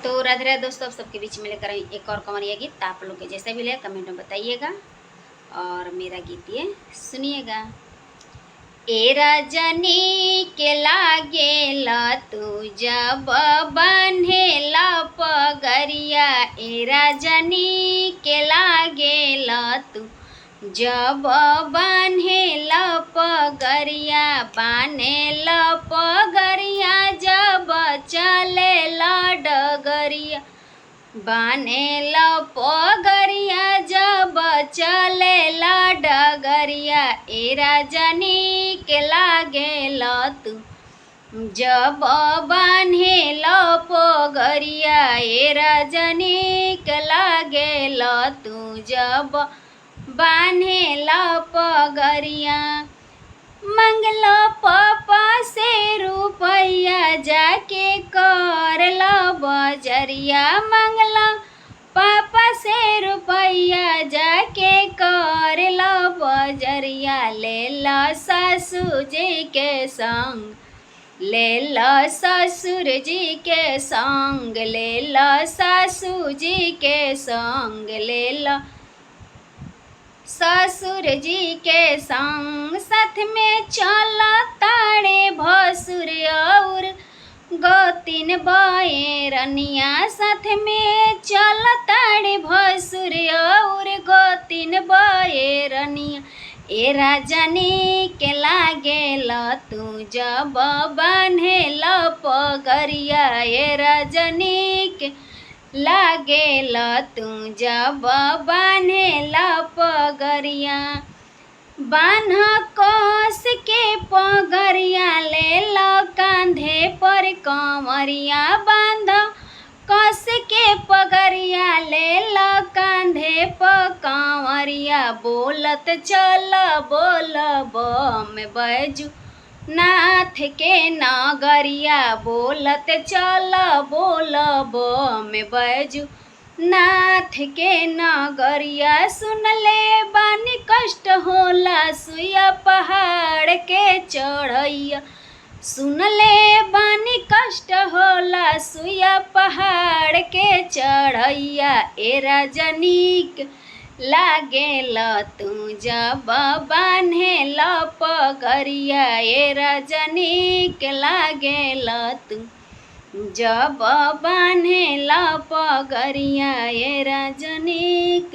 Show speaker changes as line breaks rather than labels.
तो राधे राधे दोस्तों, आप सबके बीच में लेकर आई एक और कमरिया गीत। आप लोग के जैसा भी लगे कमेंट में बताइएगा और मेरा गीत ये सुनिएगा। ए राजनी के लागेला तू जब बन्हेला पगरिया, ए राजनी के लागेला तू जब बन्हेला पगरिया, बान्हेला पगरिया जब चलेला डगरिया, बान्हेला पगरिया जब चलेला डगरिया, ए राजनी के लागेला तू जब बान्हेला पगरिया, ए राजनी के लागेला तू जब बान्हेला पगरिया। मंगला पापा से रुपया जाके करला बजरिया, मंगला पापा से रुपया जाके करला बजरिया, लेला ससुर जी के संग, लेला ससुर जी के संग, लेला ससुर जी के संग, लेला ससुर जी के संग। साथ में चला ताड़े भसुर और गोतिन बयरनिया, साथ में चला ताड़े भसुर और गोतिन बयरनिया, ए राजनी के लागेला तू जब बान्हेला पगरिया, ए राजनी के लागेला तू जब बान्हेला पगरिया। बान्ह कस के पगरिया लेला कांधे पर कमरिया, बांध कस के पगरिया लेला कांधे पर कमरिया, बोलत चल बोल बम बैजू नाथ के नगरिया, बोलत चल बोल बम बैजू नाथ के नगरिया। सुनले बानी कष्ट होला सुइया पहाड़ के चढ़ैया, सुनले बानी कष्ट होला सुइया पहाड़ के चढ़ैया, ए राजनीक लागेला तू जब बान्हेला पगरिया, ए राजनीक लागेला तू जब बान्हेला पगरिया, ए राजनीक